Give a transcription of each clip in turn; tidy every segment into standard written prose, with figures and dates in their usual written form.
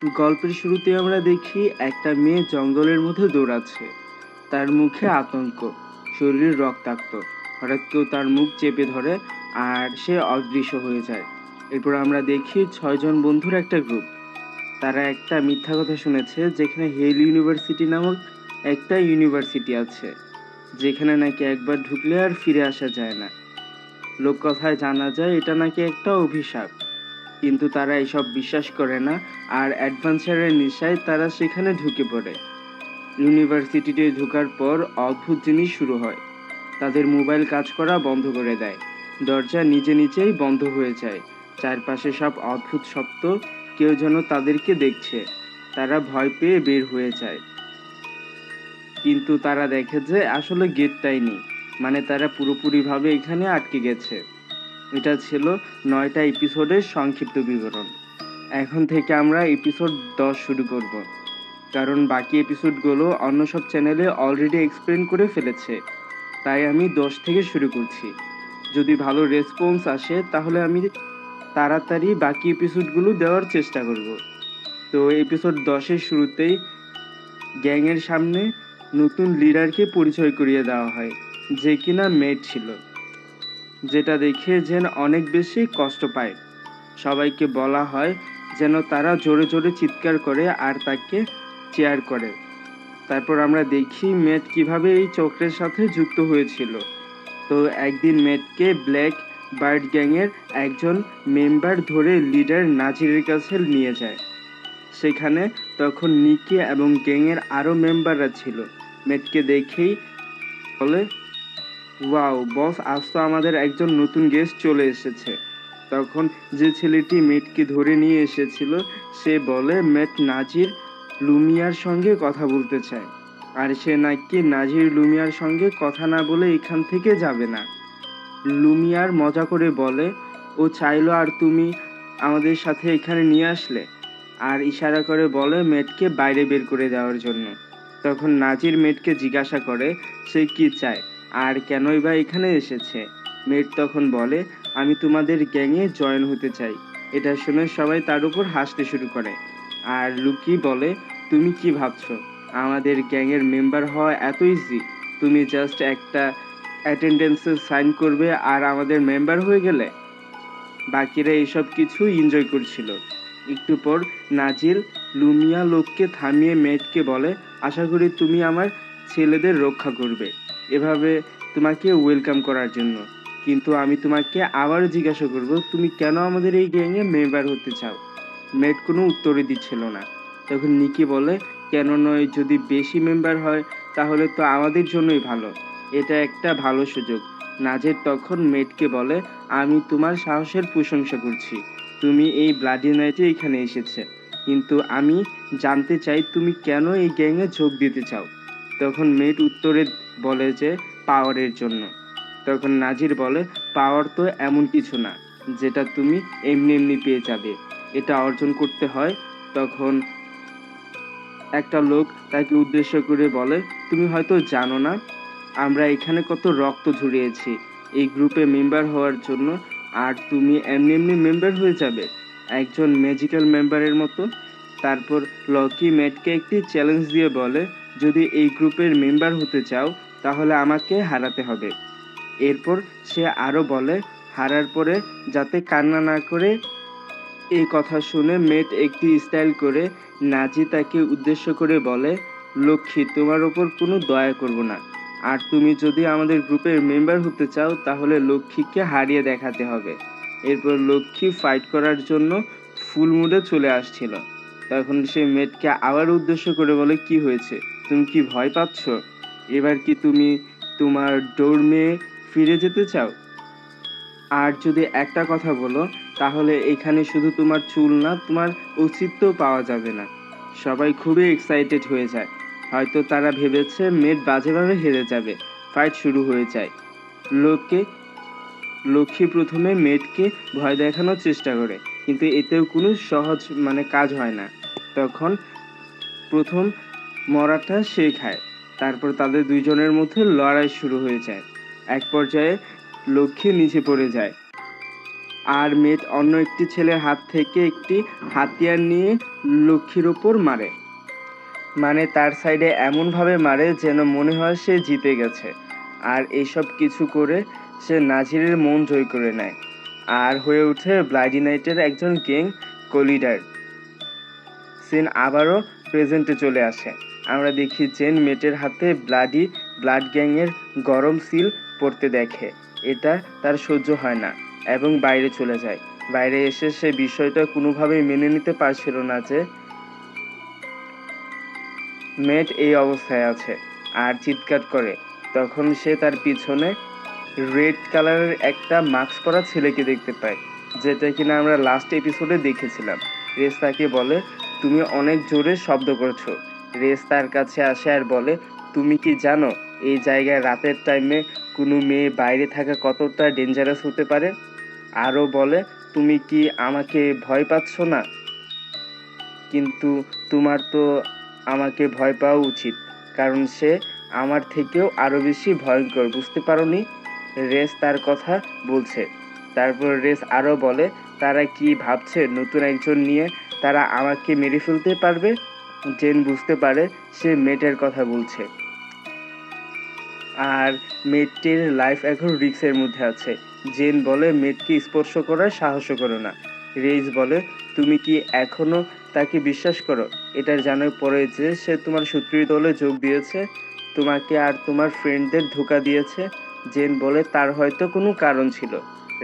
গল্পের শুরুতে আমরা দেখি একটা মেয়ে জঙ্গলের মধ্যে দৌড়াচ্ছে। তার মুখে আতঙ্ক, শরীর রক্তাক্ত। হঠাৎ কেউ তার মুখ চেপে ধরে আর সে অদৃশ্য হয়ে যায়। এরপর আমরা দেখি 6 জন বন্ধুর একটা গ্রুপ। তারা একটা মিথ্যা কথা শুনেছে যেখানে হেল ইউনিভার্সিটি নামক একটা ইউনিভার্সিটি আছে, যেখানে নাকি একবার ঢুকলে আর ফিরে আসা যায় না। লোককথায় জানা যায় এটা নাকি একটা অভিশাপ। কিন্তু তারা এসব বিশ্বাস করে না আর অ্যাডভেঞ্চারের নেশায় তারা সেখানে ঢুকে পড়ে। ইউনিভার্সিটিতে ঢোকার পর অদ্ভুত জিনিস শুরু হয়। তাদের মোবাইল কাজ করা বন্ধ করে দেয়। দরজা নিজে নিজেই বন্ধ হয়ে যায়। চারপাশে সব অদ্ভুত শব্দ, কেউ যেন তাদেরকে দেখছে। তারা ভয় পেয়ে বের হয়ে যায়। কিন্তু তারা দেখে যে আসলে গেটটাই নেই। মানে তারা পুরোপুরিভাবে এখানে আটকে গেছে। এটা ছিল 9টা এপিসোডের সংক্ষিপ্ত বিবরণ। এখন থেকে আমরা এপিসোড 10 শুরু করব। কারণ বাকি এপিসোডগুলো অন্য সব চ্যানেলে অলরেডি এক্সপ্লেন করে ফেলেছে। তাই আমি 10 থেকে শুরু করছি। যদি ভালো রেসপন্স আসে তাহলে আমি তাড়াতাড়ি বাকি এপিসোডগুলো দেওয়ার চেষ্টা করব। তো এপিসোড 10 এর শুরুতেই গ্যাংয়ের সামনে নতুন লিডারকে পরিচয় করিয়ে দেওয়া হয়, যে কিনা মেড ছিল। যেটা দেখে জেন অনেক বেশি কষ্ট পায়। সবাইকে বলা হয় যেন তারা জোরে জোরে চিৎকার করে আর তাকে চেয়ার করে। তারপর আমরা দেখি মেট কিভাবে এই চক্রের সাথে যুক্ত হয়েছিল। তো একদিন মেটকে ব্ল্যাক বার্ড গ্যাংয়ের একজন মেম্বার ধরে লিডার নাজিরের কাছে নিয়ে যায়। সেখানে তখন নিকি এবং গ্যাংয়ের আরও মেম্বাররা ছিল। মেটকে দেখেই বলে, ওয়াও বস, আজ তো আমাদের একজন নতুন গেস্ট চলে এসেছে। তখন যে ছেলেটি মেটকে ধরে নিয়ে এসেছিল সে বলে মেট নাজির লুমিয়ার সঙ্গে কথা বলতে চায়, আর সে নাকি নাজির লুমিয়ার সঙ্গে কথা না বলে এখান থেকে যাবে না। লুমিয়ার মজা করে বলে, ও চাইলো আর তুমি আমাদের সাথে এখানে নিয়ে আসলে, আর ইশারা করে বলে মেটকে বাইরে বের করে দেওয়ার জন্য। তখন নাজির মেটকে জিজ্ঞাসা করে সে কি চায় আর কেনই বা এখানে এসেছে। মেট তখন বলে, আমি তোমাদের গ্যাংয়ে জয়েন হতে চাই। এটা শুনে সবাই তার উপর হাসতে শুরু করে। আর লুকি বলে, তুমি কি ভাবছো আমাদের গ্যাংয়ের মেম্বার হওয়া এত ইজি? তুমি জাস্ট একটা অ্যাটেন্ডেন্সে সাইন করবে আর আমাদের মেম্বার হয়ে গেলে। বাকিরা এসব কিছু এনজয় করছিল। একটু পর নাজির লুমিয়া লোককে থামিয়ে মেটকে বলে, আশা করি তুমি আমার ছেলেদের রক্ষা করবে, এভাবে তোমাকে ওয়েলকাম করার জন্য। কিন্তু আমি তোমাকে আবার জিজ্ঞাসা করব, তুমি কেন আমাদের এই গ্যাংয়ে মেম্বার হতে চাও? মেট কোনো উত্তরই দিচ্ছিল না। তখন নিকি বলে, কেন নয়, যদি বেশি মেম্বার হয় তাহলে তো আমাদের জন্যই ভালো। এটা একটা ভালো সুযোগ। নাজের তখন মেটকে বলে, আমি তোমার সাহসের প্রশংসা করছি। তুমি এই ব্লাডি নাইটে এখানে এসেছে, কিন্তু আমি জানতে চাই তুমি কেন এই গ্যাংয়ে যোগ দিতে চাও। তখন মেট উত্তরে বলে যে পাওয়ারের জন্য। তখন নাজির বলে, পাওয়ার তো এমন কিছু না যেটা তুমি এমনি এমনি পেয়ে যাবে, এটা অর্জন করতে হয়। তখন একটা লোক তাকে উদ্দেশ্য করে বলে, তুমি হয়তো জানো না আমরা এখানে কত রক্ত ঝরিয়েছি এই গ্রুপে মেম্বার হওয়ার জন্য, আর তুমি এমনি এমনি মেম্বার হয়ে যাবে একজন ম্যাজিক্যাল মেম্বারের মতো। তারপর লকি ম্যাটকে একটি চ্যালেঞ্জ দিয়ে বলে, যদি এই গ্রুপের মেম্বার হতে চাও তাহলে আমাকে হারাতে হবে। এরপর সে আরও বলে, হারার পরে যাতে কান্না না করে। এই কথা শুনে মেট একটি স্টাইল করে নাজি তাকে উদ্দেশ্য করে বলে, লক্ষ্মী, তোমার ওপর কোনো দয়া করব না, আর তুমি যদি আমাদের গ্রুপের মেম্বার হতে চাও তাহলে লক্ষ্মীকে হারিয়ে দেখাতে হবে। এরপর লক্ষ্মী ফাইট করার জন্য ফুল মুডে চলে আসছিল। তখন সে মেটকে আবার উদ্দেশ্য করে বলে, কি হয়েছে, তুমি কি ভয় পাচ্ছ? এবার কি তুমি তোমার ডোরমে ফিরে যেতে চাও? আর যদি একটা কথা বলো তাহলে এখানে শুধু তোমার চুল না, তোমার অস্তিত্বও পাওয়া যাবে না। সবাই খুবই এক্সাইটেড হয়ে যায়। হয়তো তারা ভেবেছে মেট বাজেভাবে হেরে যাবে। ফাইট শুরু হয়ে যায়। লোকে লক্ষ্মী প্রথমে মেটকে ভয় দেখানোর চেষ্টা করে, কিন্তু এতেও কোনো সহজ কাজ হয় না। তখন প্রথম মরাটা সে খায়। তারপর তাদের দুইজনের মধ্যে লড়াই শুরু হয়ে যায়। এক পর্যায়ে লক্ষ্মী নিচে পড়ে যায় আর মেট অন্য একটি ছেলের হাত থেকে একটি হাতিয়ার নিয়ে লক্ষ্মীর ওপর মারে। মানে তার সাইডে এমনভাবে মারে যেন মনে হয় সে জিতে গেছে। আর এইসব কিছু করে সে নাজিরের মন জয় করে নেয় আর হয়ে ওঠে ব্লাডি নাইটের একজন গ্যাং লিডার। সিন আবারও প্রেজেন্টে চলে আসে। আমরা দেখি জেন মেটের হাতে ব্লাড গ্যাংয়ের গরম সিল পড়তে দেখে। এটা তার সহ্য হয় না এবং বাইরে চলে যায়। বাইরে এসে সে বিষয়টা কোনোভাবেই মেনে নিতে পারছিল না যে মেট এই অবস্থায় আছে আর চিৎকার করে। তখন সে তার পিছনে রেড কালারের একটা মাস্ক পরা ছেলেকে দেখতে পায়, যেটা কিনা আমরা লাস্ট এপিসোডে দেখেছিলাম। রেস তাকে বলে, তুমি অনেক জোরে শব্দ করছো। রেস তার কাছে আসে আর বলে, তুমি কি জানো এই জায়গায় রাতের টাইমে কোনো মেয়ে বাইরে থাকা কতটা ডেঞ্জারাস হতে পারে? আরও বলে, তুমি কি আমাকে ভয় পাচ্ছ না? কিন্তু তোমার তো আমাকে ভয় পাওয়া উচিত, কারণ সে আমার থেকেও আরও বেশি ভয়ঙ্কর, বুঝতে পারোনি? রেস তার কথা বলছে। তারপর রেস আরও বলে, তারা কি ভাবছে নতুন একজন নিয়ে তারা আমাকে মেরে ফেলতে পারবে? জেন বুঝতে পারে সে মেটের কথা বলছে আর মেটটির লাইফ এখন রিস্কের মধ্যে আছে। জেন বলে, মেটকে স্পর্শ করার সাহসও করো না। রেইস বলে, তুমি কি এখনো তাকে বিশ্বাস করো? এটার জানার পরে যে সে তোমার শত্রুর দলে যোগ দিয়েছে, তোমাকে আর তোমার ফ্রেন্ডদের ধোঁকা দিয়েছে। জেন বলে, তার হয়তো কোনো কারণ ছিল।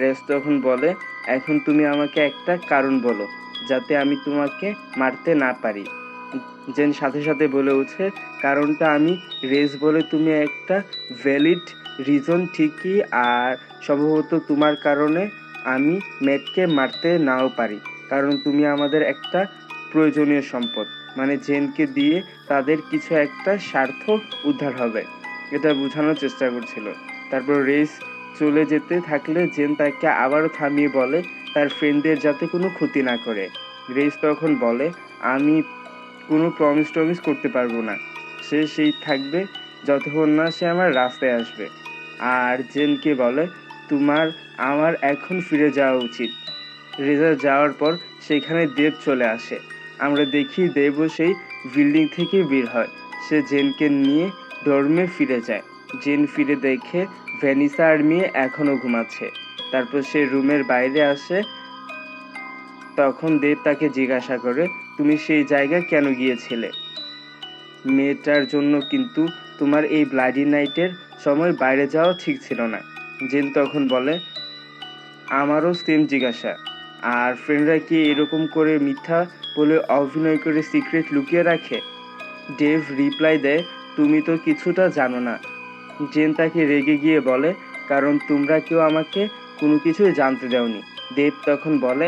রেস তখন বলে, এখন তুমি আমাকে একটা কারণ বলো যাতে আমি তোমাকে মারতে না পারি। জেন সাথে সাথে বলে ওঠে, কারণটা আমি। রেস বলে, তুমি একটা ভ্যালিড রিজন ঠিকই, আর সম্ভবত তোমার কারণে আমি ম্যাটকে মারতে নাও পারি, কারণ তুমি আমাদের একটা প্রয়োজনীয় সম্পদ। মানে জেনকে দিয়ে তাদের কিছু একটা স্বার্থ উদ্ধার হবে, এটা বোঝানোর চেষ্টা করছিল। তারপর রেস চলে যেতে থাকলে জেন তাকে আবারও থামিয়ে বলে তার ফ্রেন্ডদের যাতে কোনো ক্ষতি না করে। রেস তখন বলে, আমি কোনো প্রমিস করতে পারবো না। সে সেই থাকবে যতক্ষণ না সে আমার রাস্তায় আসবে। আর জেনকে বলে, আমার এখন ফিরে যাওয়া উচিত। রেজা যাওয়ার পর সেখানে দেব চলে আসে। আমরা দেখি দেবও সেই বিল্ডিং থেকে বের হয়। সে জেনকে নিয়ে ডর্মে ফিরে যায়। জেন ফিরে দেখে ভ্যানিসা আর মেয়ে এখনও ঘুমাচ্ছে। তারপর সে রুমের বাইরে আসে। তখন দেব তাকে জিজ্ঞাসা করে, তুমি সেই জায়গায় কেন গিয়েছিলে? মেয়েটার জন্য, কিন্তু তোমার এই ব্লাডি নাইটের সময় বাইরে যাওয়া ঠিক ছিল না। জেন তখন বলে, আমারও সেম জিজ্ঞাসা। আর ফ্রেন্ডরা কি এরকম করে মিথ্যা বলে অভিনয় করে সিক্রেট লুকিয়ে রাখে? ডেভ রিপ্লাই দেয়, তুমি তো কিছুটা জানো না। জেন তাকে রেগে গিয়ে বলে, কারণ তোমরা কেউ আমাকে কোনো কিছুই জানতে দাওনি। দেব তখন বলে,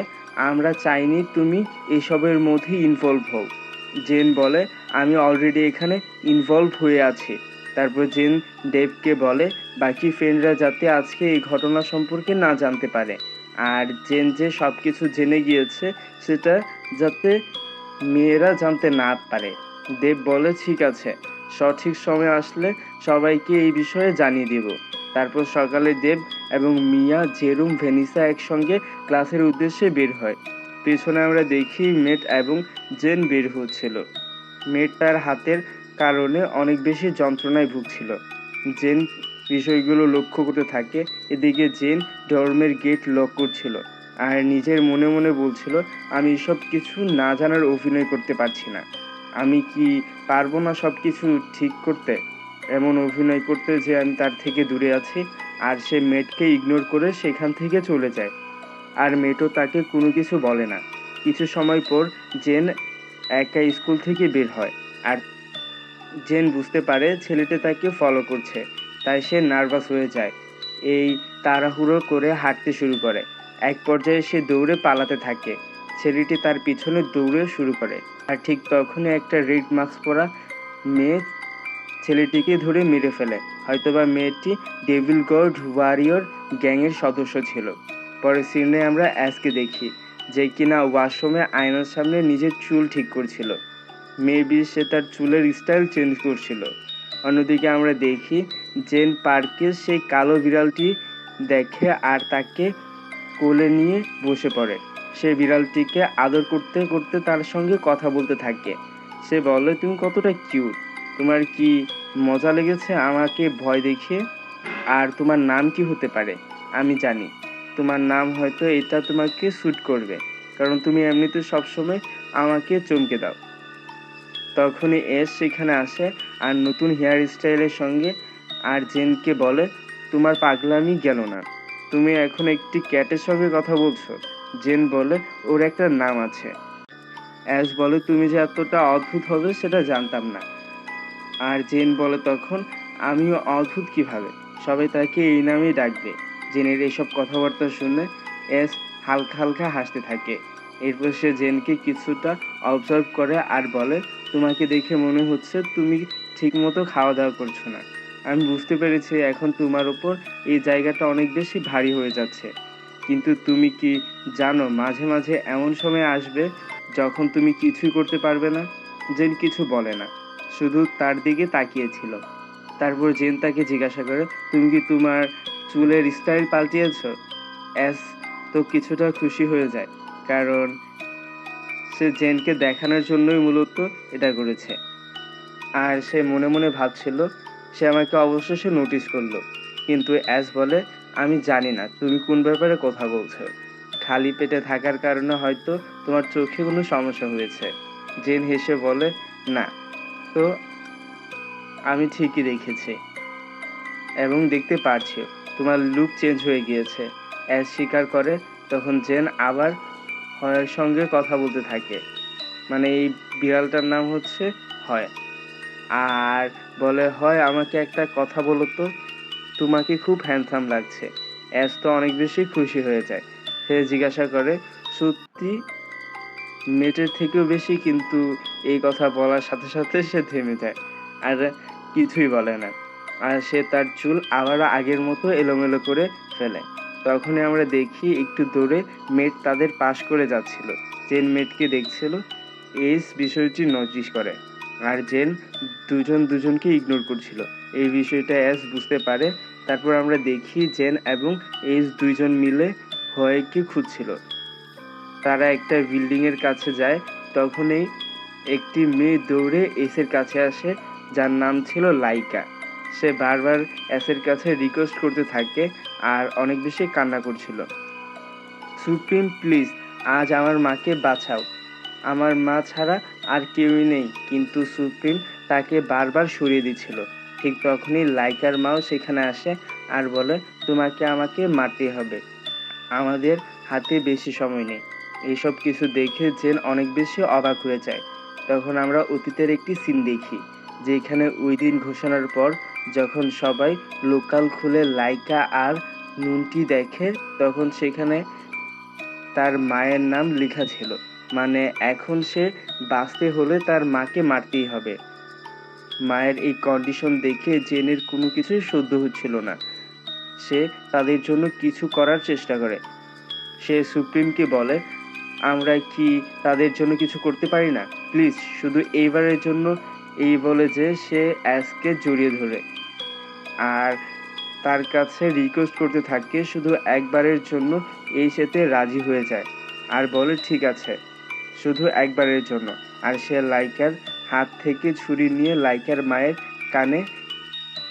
আমরা চাইনি তুমি এসবের মধ্যে ইনভলভ হও। জেন বলে, আমি অলরেডি এখানে ইনভলভ হয়ে আছি। তারপর জেন ডেভকে বলে বাকি ফ্রেন্ডরা যাতে আজকে এই ঘটনা সম্পর্কে না জানতে পারে, আর জেন যে সব কিছু জেনে গিয়েছে সেটা যাতে মেয়েরা জানতে না পারে। দেব বলে, ঠিক আছে, সঠিক সময় আসলে সবাইকে এই বিষয়ে জানিয়ে দেব। তারপর সকালে দেব এবং মিয়া, জেরুম, ভেনিসা একসঙ্গে ক্লাসের উদ্দেশ্যে বের হয়। পেছনে আমরা দেখি মেট এবং জেন বের হচ্ছিল। মেট তার হাতের কারণে অনেক বেশি যন্ত্রণায় ভুগছিল। জেন বিষয়গুলো লক্ষ্য করতে থাকে। এদিকে জেন ডর্মের গেট লক করছিল আর নিজের মনে মনে বলছিল, আমি সব কিছু না জানার অভিনয় করতে পারছি না। আমি কি পারবো না সব কিছু ঠিক করতে, এমন অভিনয় করতে যে আমি তার থেকে দূরে আছি? আর সে মেটকে ইগনোর করে সেখান থেকে চলে যায়। আর মেটও তাকে কোনো কিছু বলে না। কিছু সময় পর জেন একা স্কুল থেকে বের হয় আর জেন বুঝতে পারে ছেলেটা তাকে ফলো করছে, তাই সে নার্ভাস হয়ে যায়। এই তাড়াহুড়ো করে হাঁটতে শুরু করে। এক পর্যায়ে সে দৌড়ে পালাতে থাকে। ছেলেটি তার পিছনে দৌড়ে শুরু করে। আর ঠিক তখনই একটা রেড মাস্ক পরা মেয়ে ছেলেটিকে ধরে মেরে ফেলে। হয়তোবা মেয়েটি ডেভিল গড ওয়ারিয়র গ্যাংয়ের সদস্য ছিল। পরে সিনে আমরা অ্যাসকে দেখি, যে কিনা ওয়াশরুমে আয়নার সামনে নিজের চুল ঠিক করছিল। মেবি সে তার চুলের স্টাইল চেঞ্জ করছিল। অন্যদিকে আমরা দেখি জেন পার্কে সেই কালো বিড়ালটি দেখে আর তাকে কোলে নিয়ে বসে পড়ে। সে বিড়ালটিকে আদর করতে করতে তার সঙ্গে কথা বলতে থাকে। সে বলে, তুমি কতটা কিউট, তোমার কি মজা লেগেছে আমাকে ভয় দেখিয়ে? আর তোমার নাম কি হতে পারে? আমি জানি তোমার নাম হয়তো এটা তোমাকে স্যুট করবে, কারণ তুমি এমনিতে সবসময় আমাকে চমকে দাও। তখনই এস সেখানে আসে আর নতুন হেয়ার স্টাইলের সঙ্গে, আর জেনকে বলে, তোমার পাগলামি গেল না, তুমি এখন একটি ক্যাটের সঙ্গে কথা বলছো। জেন বলে, ওর একটা নাম আছে। অ্যাশ বলে, তুমি যে এতটা অদ্ভুত হবে সেটা জানতাম না। আর জেন বলে তখন, আমিও অদ্ভুত কিভাবে, সবাই তাকে এই নামেই ডাকবে। জেনের এসব কথাবার্তা শুনে এস হালকা হালকা হাসতে থাকে। এরপর সে জেনকে কিছুটা অবজার্ভ করে আর বলে, তোমাকে দেখে মনে হচ্ছে তুমি ঠিকমতো খাওয়া দাওয়া করছো না। আমি বুঝতে পেরেছি এখন তোমার উপর এই জায়গাটা অনেক বেশি ভারী হয়ে যাচ্ছে। কিন্তু তুমি কি জানো মাঝে মাঝে এমন সময় আসবে যখন তুমি কিছুই করতে পারবে না? জেন কিছু বলে না, শুধু তার দিকে তাকিয়েছিল। তারপর জেন তাকে জিজ্ঞাসা করে, তুমি কি তোমার চুলের স্টাইল পাল্টিয়েছ? অ্যাস তো কিছুটা খুশি হয়ে যায়, কারণ সে জেনকে দেখানোর জন্যই মূলত এটা করেছে। আর সে মনে মনে ভাবছিল সে আমাকে অবশেষে নোটিস করলো। কিন্তু অ্যাস বলে, আমি জানি না তুমি কোন ব্যাপারে কথা বলছো, খালি পেটে থাকার কারণে হয়তো তোমার চোখে কোনো সমস্যা হয়েছে। জেন হেসে বলে, না তো, আমি ঠিকই দেখেছি এবং দেখতে পারছি তোমার লুক চেঞ্জ হয়ে গিয়েছে। অ্যাস স্বীকার করে। তখন জেন আবার হয়ের সঙ্গে কথা বলতে থাকে, মানে এই বিড়ালটার নাম হচ্ছে হয়। আর বলে, হয় আমাকে একটা কথা বলো তো, তোমাকে খুব হ্যান্ডসাম লাগছে। অ্যাস তো অনেক বেশি খুশি হয়ে যায়। সে জিজ্ঞাসা করে, সত্যি মেটের থেকেও বেশি? কিন্তু এই কথা বলার সাথে সাথে সে থেমে যায় আর কিছুই বলে না। আর সে তার চুল আবারও আগের মতো এলোমেলো করে ফেলে। তখনই আমরা দেখি একটু দূরে মেট তাদের পাশ করে যাচ্ছিল। জেন মেটকে দেখছিল। এস বিষয়টি নোটিস করে আর জেন দুজনকে ইগনোর করছিল। এই বিষয়টা এস বুঝতে পারে। তারপর আমরা দেখি জেন এবং এস দুইজন মিলে হয়েকে খুঁজছিল। তারা একটা বিল্ডিং এর কাছে যায়। তখনই একটি মেয়ে দৌড়ে এসের কাছে আসে, যার নাম ছিল লাইকা। সে বারবার এসের কাছে রিকোয়েস্ট করতে থাকে আর অনেক বেশি কান্না করছিল। সুপ্রিম প্লিজ, আজ আমার মাকে বাঁচাও, আমার মা ছাড়া আর কেউই নেই। কিন্তু সুপ্রিম তাকে বারবার সরিয়ে দিচ্ছিল। ঠিক তখনই লাইকার মাও সেখানে আসে আর বলে, তোমাকে আমাকে মারতেই হবে, আমাদের হাতে বেশি সময় নেই। এইসব কিছু দেখে জেন অনেক বেশি অবাক হয়ে যায়। তখন আমরা অতীতের একটি সিন দেখি, যেখানে ওই দিন ঘোষণার পর যখন সবাই লোকাল খুলে লাইকা আর নুনটি দেখে, তখন সেখানে তার মায়ের নাম লেখা ছিল। মানে এখন সে বাঁচতে হলে তার মাকে মারতেই হবে। মায়ের এই কন্ডিশন দেখে জেনের কোনো কিছুই সহ্য হচ্ছিল না। সে তাদের জন্য কিছু করার চেষ্টা করে। সে সুপ্রিমকে বলে, আমরা কি তাদের জন্য কিছু করতে পারি না? প্লিজ শুধু এইবারের জন্য। এই বলে যে সে অ্যাসকে জড়িয়ে ধরে আর তার কাছে রিকোয়েস্ট করতে থাকে শুধু একবারের জন্য এই সেতে রাজি হয়ে যায় আর বলে, ঠিক আছে, শুধু একবারের জন্য। আর সে লাইকার হাত থেকে ছুরি নিয়ে লাইকার মায়ের কানে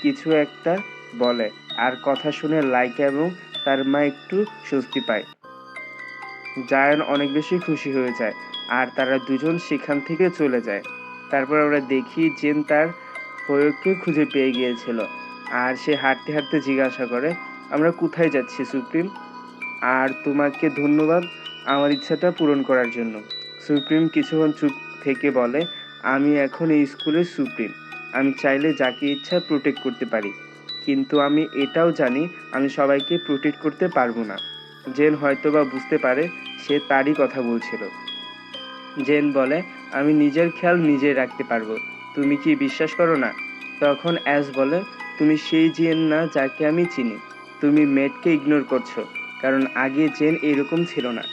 কিছু একটা বলে আর কথা শুনে লাইকা এবং তার মা একটু স্বস্তি পায়। জায়ান অনেক বেশি খুশি হয়ে যায় আর তারা দুজন সেখান থেকে চলে যায়। তারপর আমরা দেখি জেন তার হয়কে খুঁজে পেয়ে গিয়েছিল আর সে হাঁটতে হাঁটতে জিজ্ঞাসা করে, আমরা কোথায় যাচ্ছি সুপ্রিম? আর তোমাকে ধন্যবাদ আমার ইচ্ছাটা পূরণ করার জন্য। সুপ্রিম কিছুক্ষণ চুপ থেকে বলে, আমি এখন এই স্কুলের সুপ্রিম, আমি চাইলে যাকে ইচ্ছা প্রোটেক্ট করতে পারি, কিন্তু আমি এটাও জানি আমি সবাইকে প্রোটেক্ট করতে পারবো না। জেন হয়তোবা বুঝতে পারে সে তারই কথা বলছিল। জেন বলে, আমি নিজের খেয়াল নিজেই রাখতে পারবো, তুমি কি বিশ্বাস করো না? তখন অ্যাশ বলে, তুমি সেই জেন না যাকে আমি চিনি, তুমি মেটকে ইগনোর করছো, কারণ আগে জেন এরকম ছিল না।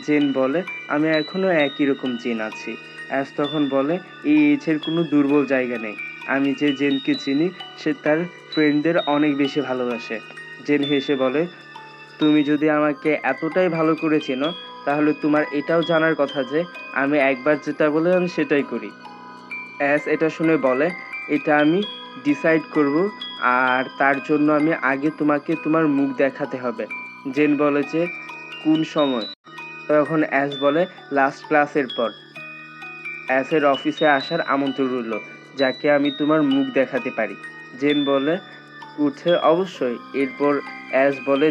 জেন বলে, আমি এখনো একই রকম জেন আছি। অ্যাশ তখন বলে, এই এজের কোনো দুর্বল জায়গা নেই, আমি যে জেনকে চিনি সে তার ফ্রেন্ডদের অনেক বেশি ভালোবাসে। জেন হেসে বলে, তুমি যদি আমাকে এতটাই ভালো করে চেনো তাহলে তোমার এটাও জানার কথা যে আমি একবার যেটা বলে আমি সেটাই করি। অ্যাস এটা শুনে বলে, এটা আমি ডিসাইড করব, আর তার জন্য আমি আগে তোমাকে তোমার মুখ দেখাতে হবে। জেন বলে যে কোন সময়? তখন অ্যাস বলে লাস্ট ক্লাসের পর। অ্যাসের অফিসে আসার আমন্ত্রণ রইল, যাকে আমি তোমার মুখ দেখাতে পারি। জেন বলে উঠে অবশ্যই। এরপর অ্যাস বলে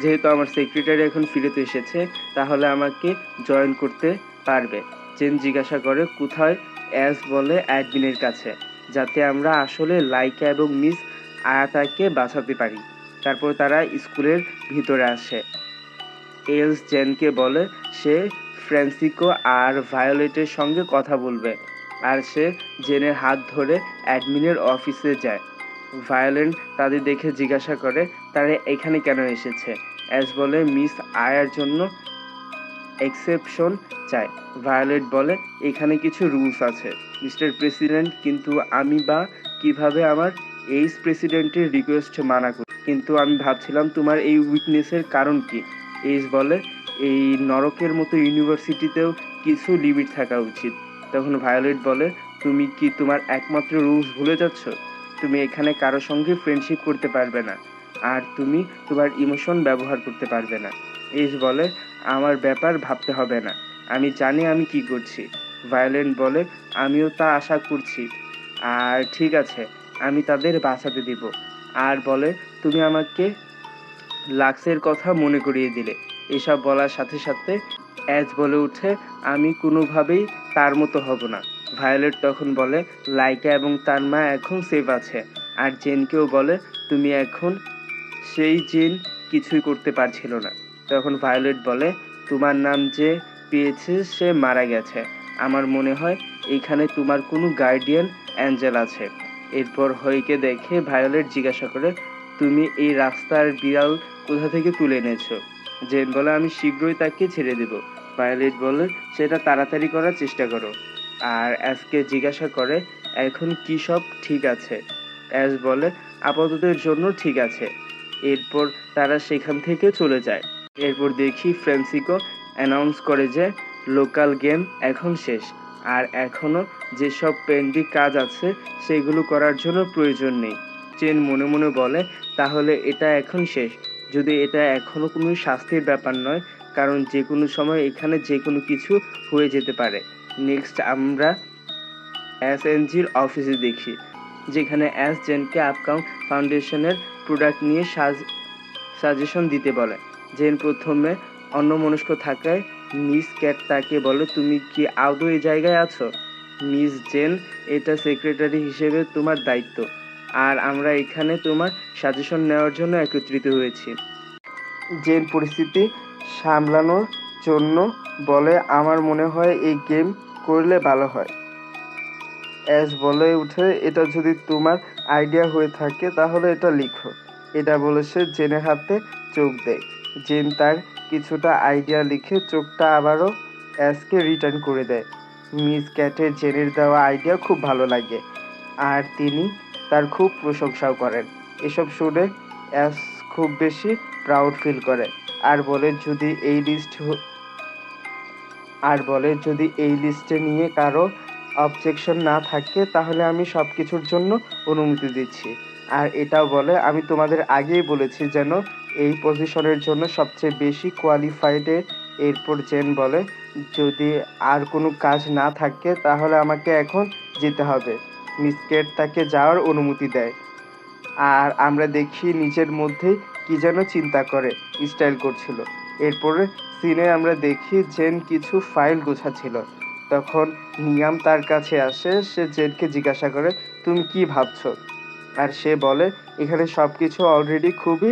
যেহেতু আমার সেক্রেটারি এখন ফিরতে এসেছে তাহলে আমাকে জয়েন করতে পারবে। জেন জিজ্ঞাসা করে কোথায়? অ্যাস বলে অ্যাডমিনের কাছে, যাতে আমরা আসলে লাইকা এবং মিস আয়াতাকে বাঁচাতে পারি। তারপর তারা স্কুলের ভিতরে আসে। এলস জেনকে বলে সে ফ্রান্সিকো আর ভায়োলেটের সঙ্গে কথা বলবে, আর সে জেনের হাত ধরে অ্যাডমিনের অফিসে যায়। ভায়োলেট তাদের দেখে জিজ্ঞাসা করে তারা এখানে কেন এসেছে। অ্যাস বলে মিস আয়ার জন্য এক্সেপশন চায়। ভায়োলেট বলে এখানে কিছু রুলস আছে মিস্টার প্রেসিডেন্ট, কিন্তু আমি বা কিভাবে আমার এইস প্রেসিডেন্টের রিকোয়েস্ট মানা করি? কিন্তু আমি ভাবছিলাম তোমার এই উইকনেসের কারণ কি? এইস বলে এই নরকের মতো ইউনিভার্সিটিতেও কিছু লিমিট থাকা উচিত। তখন ভায়োলেট বলে তুমি কি তোমার একমাত্র রুলস ভুলে যাচ্ছ? তুমি এখানে কারো সঙ্গে ফ্রেন্ডশিপ করতে পারবে না, আর তুমি তোমার ইমোশন ব্যবহার করতে পারবে না। এইস বলে আমার ব্যাপার ভাবতে হবে না, আমি জানি আমি কি করছি। ভায়োলেট বলে আমিও তা আশা করছি, আর ঠিক আছে আমি তাদের বাঁচাতে দিব। আর বলে তুমি আমাকে লাক্সের কথা মনে করিয়ে দিলে। এসব বলার সাথে সাথে অ্যাজ বলে উঠে আমি কোনোভাবেই তার মতো হব না। ভায়োলেট তখন বলে লাইকা এবং তার মা এখন সেফ আছে। আর জেনকেও বলে তুমি এখন সেই জেন কিছুই করতে পারছিল না। তখন ভায়োলেট বলে তোমার নাম যে পেয়েছে সে মারা গেছে। আমার মনে হয় এইখানে তোমার কোনো গার্ডিয়ান অ্যাঞ্জেল আছে। এরপর হইকে দেখে ভায়োলেট জিজ্ঞাসা করে তুমি এই রাস্তার বিড়াল কোথা থেকে তুলে এনেছো? জেন বলে আমি শীঘ্রই তাকে ছেড়ে দেব। ভায়োলেট বলে সেটা তাড়াতাড়ি করার চেষ্টা করো। আর অ্যাসকে জিজ্ঞাসা করে এখন কি সব ঠিক আছে? অ্যাস বলে আপাততের জন্য ঠিক আছে। এরপর তারা সেখান থেকে চলে যায়। এরপর দেখি ফ্রান্সিকো অ্যানাউন্স করে যে লোকাল গেম এখন শেষ, আর এখনও যেসব পেন্ডিং কাজ আছে সেগুলো করার জন্য প্রয়োজন নেই। চেন মনে মনে বলে তাহলে এটা এখন শেষ, যদি এটা এখনও কোনো শাস্তির ব্যাপার নয়, কারণ যে কোনো সময় এখানে যে কোনো কিছু হয়ে যেতে পারে। নেক্সট আমরা এসএনজির অফিসে দেখি, যেখানে এস জেনকে আপকাম ফাউন্ডেশনের প্রোডাক্ট নিয়ে সাজেশন দিতে বলে। জেন প্রথমে অন্যমনস্ক থাকায় মিস ক্যাট তাকে বলে তুমি কি আদৌ এই জায়গায় আছো? মিস জেন, এটা সেক্রেটারি হিসেবে তোমার দায়িত্ব, আর আমরা এখানে তোমার সাজেশন নেওয়ার জন্য একত্রিত হয়েছি। জেন পরিস্থিতি সামলানোর জন্য বলে আমার মনে হয় এই গেম করলে ভালো হয়। অ্যাশ বলে উঠে এটা যদি তোমার আইডিয়া হয়ে থাকে তাহলে এটা লিখো। এটা বলে সে জেনের হাতে চোখ দেয়। জেন তার কিছুটা আইডিয়া লিখে চোখটা আবারও অ্যাশকে রিটার্ন করে দেয়। মিস ক্যাটের জেনের দেওয়া আইডিয়া খুব ভালো লাগে, আর তিনি তার খুব প্রশংসাও করেন। এসব শুনে অ্যাশ খুব বেশি প্রাউড ফিল করে, আর বলে যদি এই লিস্টে নিয়ে কারো অবজেকশন না থাকে তাহলে আমি সব কিছুর জন্য অনুমতি দিচ্ছি। আর এটাও বলে আমি তোমাদের আগেই বলেছি যেন এই পজিশনের জন্য সবচেয়ে বেশি কোয়ালিফাইডের। এরপর জেন বলে যদি আর কোনো কাজ না থাকে তাহলে আমাকে এখন যেতে হবে। মিস কেট তাকে যাওয়ার অনুমতি দেয়, আর আমরা দেখি নিজের মধ্যেই কি যেন চিন্তা করে স্টাইল করছিল। এরপরে সিনে আমরা দেখি জেন কিছু ফাইল গোছাচ্ছিল। তখন নিয়াম তার কাছে আসে। সে জেনকে জিজ্ঞাসা করে তুমি কি ভাবছো? আর সে বলে এখানে সব কিছু অলরেডি খুবই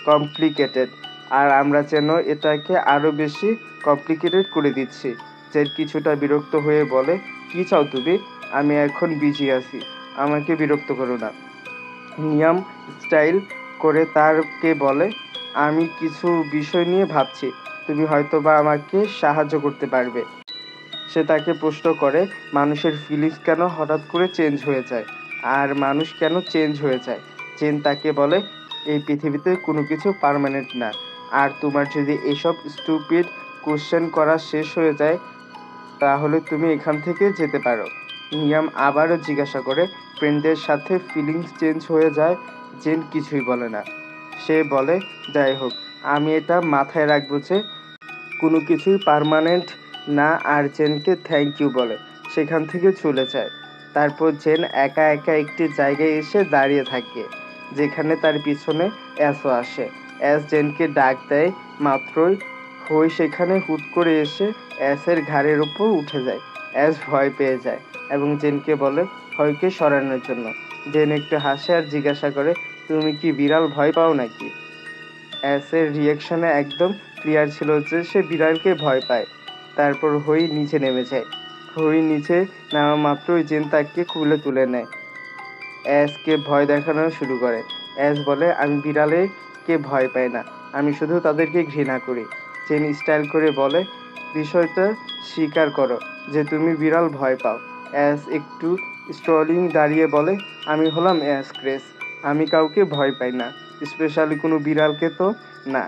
কমপ্লিকেটেড, আর আমরা যেন এটাকে আরও বেশি কমপ্লিকেটেড করে দিচ্ছি। জেন কিছুটা বিরক্ত হয়ে বলে কি চাও তুমি? আমি এখন বিজি আছি, আমাকে বিরক্ত করো না। নিয়াম স্টাইল করে তারকে বলে আমি কিছু বিষয় নিয়ে ভাবছি, তুমি হয়তো বা আমাকে সাহায্য করতে পারবে। সে তাকে প্রশ্ন করে মানুষের ফিলিংস কেন হঠাৎ করে চেঞ্জ হয়ে যায়, আর মানুষ কেন চেঞ্জ হয়ে যায়। জেন তাকে বলে এই পৃথিবীতে কোনো কিছু পার্মানেন্ট না। আর তোমার যদি এসব স্টুপিড কোশ্চেন করা শেষ হয়ে যায় তাহলে তুমি এখান থেকে যেতে পারো। নিয়াম আবারও জিজ্ঞাসা করে। ফ্রেন্ডদের সাথে ফিলিংস চেঞ্জ হয়ে যায়। জেন কিছুই বলে না। সে বলে, যাই হোক, আমি এটা মাথায় রাখবো যে কোনো কিছুই পার্মানেন্ট না। আর জেনকে থ্যাংক ইউ বলে সেখান থেকে চলে যায়। তারপর জেন একা একা একটি জায়গায় এসে দাঁড়িয়ে থাকে যেখানে তার পিছনে অ্যাসও আসে। অ্যাস জেনকে ডাক দেয় মাত্রই হই সেখানে হুট করে এসে অ্যাসের ঘাড়ের উপর উঠে যায়। অ্যাস ভয় পেয়ে যায় এবং জেনকে বলে হয়কে সরানোর জন্য। জেন একটু হাসে আর জিজ্ঞাসা করে, তুমি কি বিড়াল ভয় পাও নাকি? অ্যাসের রিয়াকশনে একদম ক্লিয়ার ছিল যে সে বিড়ালকে ভয় পায়। তারপর হই নিচে নেমে যায়। হই নিচে নামা মাত্রই জেন তাকে কুলে তুলে নেয়। অ্যাসকে ভয় দেখানো শুরু করে। অ্যাস বলে, আমি বিড়ালকে ভয় পাই না, আমি শুধু তাদেরকে ঘৃণা করি। জেন স্টাইল করে বলে, বিষয়টা স্বীকার করো যে তুমি বিড়াল ভয় পাও। অ্যাস একটু স্ট্রলিং দাঁড়িয়ে বলে, আমি হলাম অ্যাস ক্রেস, আমি কাউকে ভয় পাই না, স্পেশালি কোনো বিড়ালকে তো না।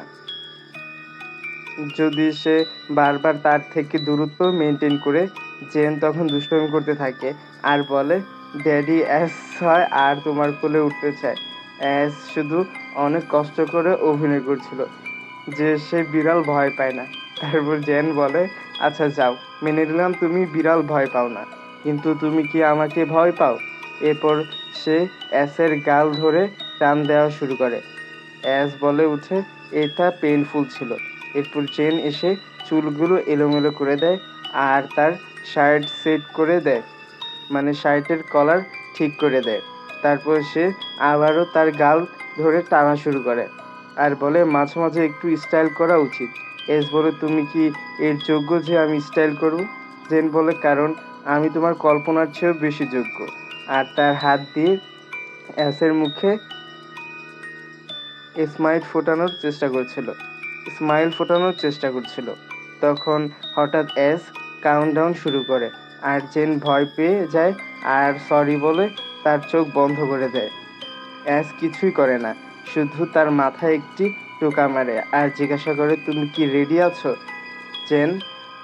যদি সে বারবার তার থেকে দূরত্ব মেনটেন করে। জেন তখন দুষ্টুমি করতে থাকে আর বলে, ড্যাডি অ্যাস হয় আর তোমার কোলে উঠতে চায়। অ্যাস শুধু অনেক কষ্ট করে অভিনয় করছিল যে সে বিড়াল ভয় পায় না। তারপর জেন বলে, আচ্ছা যাও, মেনে নিলাম তুমি বিড়াল ভয় পাও না, কিন্তু তুমি কি আমাকে ভয় পাও? এরপর সে অ্যাসের গাল ধরে টান দেওয়া শুরু করে। অ্যাস বলে উঠে, এটা পেইনফুল ছিল। এরপর জেন এসে চুলগুলো এলোমেলো করে দেয় আর তার শার্ট সেট করে দেয়, মানে শার্টের কলার ঠিক করে দেয়। তারপর সে আবারও তার গাল ধরে টানা শুরু করে আর বলে, মাঝে মাঝে একটু স্টাইল করা উচিত। এস বলে, তুমি কি এর যোগ্য যে আমি স্টাইল করব? জেন বলে, কারণ আমি তোমার কল্পনার চেয়েও বেশি যোগ্য। আর তার হাত দিয়ে অ্যাসের মুখে স্মাইল ফোটানোর চেষ্টা করছিল। তখন হঠাৎ অ্যাস কাউন্টডাউন শুরু করে আর জেন ভয় পেয়ে যায় আর সরি বলে তার চোখ বন্ধ করে দেয়। অ্যাস কিছুই করে না, শুধু তার মাথায় একটি টোকা মারে আর জিজ্ঞাসা করে, তুমি কি রেডি আছো? জেন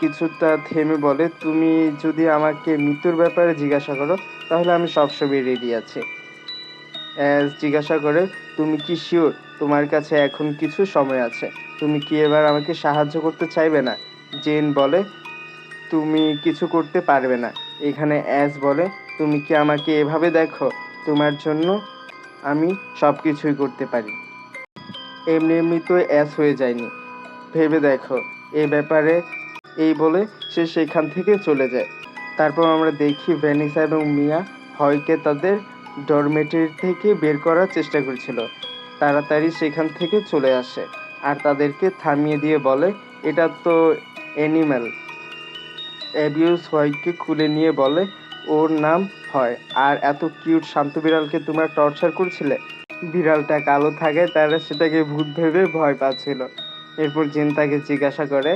কিছুটা থেমে বলে, তুমি যদি আমাকে মৃত্যুর ব্যাপারে জিজ্ঞাসা করো তাহলে আমি সবসময় রেডি আছি। অ্যাস জিজ্ঞাসা করে, তুমি কি শিওর তোমার কাছে এখন কিছু সময় আছে? তুমি কি এবার আমাকে সাহায্য করতে চাইবে না? জেন বলে, তুমি কিছু করতে পারবে না এখানে। অ্যাস বলে, তুমি কি আমাকে এভাবে দেখো? তোমার জন্য আমি সব কিছুই করতে পারি। এমনি এমনি তো অ্যাস হয়ে যায়নি, ভেবে দেখো এ ব্যাপারে। এই বলে সে সেখান থেকে চলে যায়। তারপর আমরা দেখি ভ্যানিসা এবং মিয়া হয়কে তাদের ডরমেটরি থেকে বের করার চেষ্টা করছিল। তাড়াতাড়ি সেখান থেকে চলে আসে আর তাদেরকে থামিয়ে দিয়ে বলে, এটা তো অ্যানিম্যাল অ্যাবিউজ। হয়কে খুলে নিয়ে বলে, ওর নাম হয়। আর এত কিউট শান্ত বিড়ালকে তোমরা টর্চার করছিলে। বিড়ালটা কালো থাকায় তারা সেটাকে ভূত ভেবে ভয় পাচ্ছিল। এরপর জেন তাকে জিজ্ঞাসা করে,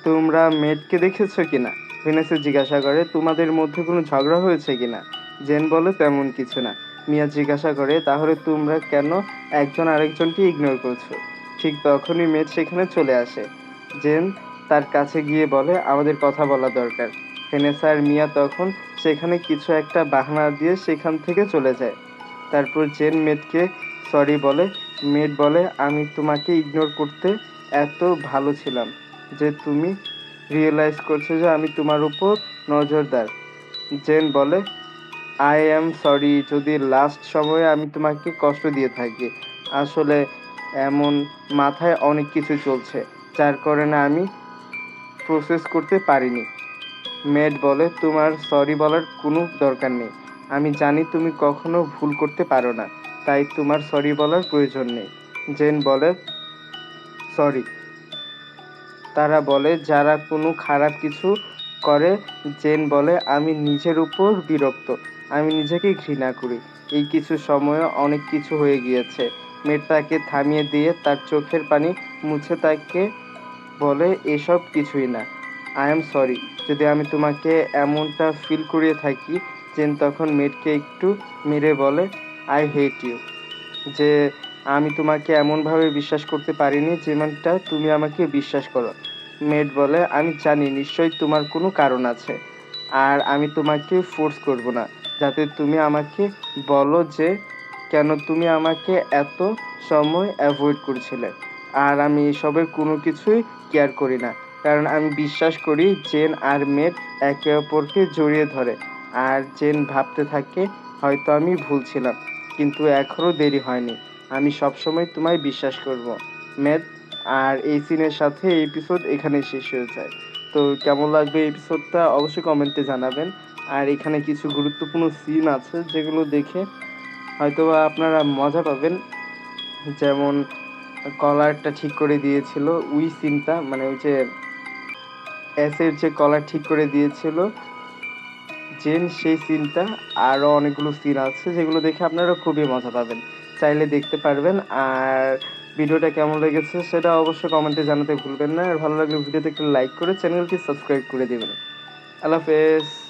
তোমরা মেডকে দেখেছো কিনা? ভেনাসে জিজ্ঞাসা করে, তোমাদের মধ্যে কোনো ঝগড়া হয়েছে কিনা? জেন বলে, তেমন কিছু না। মিয়া জিজ্ঞাসা করে, তাহলে তোমরা কেন একজন আরেকজনকে ইগনোর করছো? ঠিক তখনই মেড সেখানে চলে আসে। জেন তার কাছে গিয়ে বলে, আমাদের কথা বলা দরকার। ভেনেসা আর মিয়া তখন সেখানে কিছু একটা বাহানা দিয়ে সেখান থেকে চলে যায়। তারপর জেন মেডকে সরি বলে। মেড বলে, আমি তোমাকে ইগনোর করতে এত ভালো ছিলাম যে তুমি রিয়েলাইজ করছো যে আমি তোমার উপর নজরদার। জেন বলে, আই অ্যাম সরি যদি লাস্ট সময়ে আমি তোমাকে কষ্ট দিয়ে থাকি। আসলে এমন মাথায় অনেক কিছু চলছে যার কারণে আমি প্রসেস করতে পারিনি। মেড বলে, তোমার সরি বলার কোনো দরকার নেই। আমি জানি তুমি কখনো ভুল করতে পারো না, তাই তোমার সরি বলার প্রয়োজন নেই। জেন বলে, সরি। তারা বলে, যারা কোনো খারাপ কিছু করে। জেন বলে, আমি নিজের উপর বিরক্ত, আমি নিজেকে ঘৃণা করি। এই কিছু সময়ে অনেক কিছু হয়ে গিয়েছে। মেয়ের তাকে থামিয়ে দিয়ে তার চোখের পানি মুছে তাকে বলে, এসব কিছুই না, আই এম সরি যদি আমি তোমাকে এমনটা ফিল করিয়ে থাকি। জেন তখন মেয়েকে একটু মেরে বলে, আই হেট ইউ। যে আমি তোমাকে এমনভাবে বিশ্বাস করতে পারিনি যেমনটা তুমি আমাকে বিশ্বাস করো। মেড বলে, আমি জানি নিশ্চয়ই তোমার কোনো কারণ আছে। আর আমি তোমাকে ফোর্স করব না। যাতে তুমি আমাকে বলো যে কেন তুমি আমাকে এত সময় অ্যাভয়েড করছিলে। আর আমি এসবের কোনো কিছুই কেয়ার করি না। কারণ আমি বিশ্বাস করি জেন আর মেড একে অপরকে জড়িয়ে ধরে। আর জেন ভাবতে থাকে হয়তো আমি ভুল ছিলাম। কিন্তু এখনও দেরি হয়নি। আমি সবসময় তোমায় বিশ্বাস করব, মেড। আর এই সিনের সাথে এই এপিসোড এখানেই শেষ হয়ে যায়। তো কেমন লাগবে এই এপিসোডটা অবশ্যই কমেন্টে জানাবেন। আর এখানে কিছু গুরুত্বপূর্ণ সিন আছে যেগুলো দেখে হয়তোবা আপনারা মজা পাবেন। যেমন কলারটা ঠিক করে দিয়েছিল, ওই সিনটা মানে ওই যে এসের যে কলার ঠিক করে দিয়েছিল জেন, সেই সিনটা। আরও অনেকগুলো সিন আছে যেগুলো দেখে আপনারা খুবই মজা পাবেন। চাইলে দেখতে পারবেন। আর ভিডিওটা কেমন লেগেছে সেটা অবশ্যই কমেন্টে জানাতে ভুলবেন না। আর ভালো লাগলে ভিডিওতে একটা লাইক করে চ্যানেলটি সাবস্ক্রাইব করে দেবেন। আল্লাহ হাফেজ।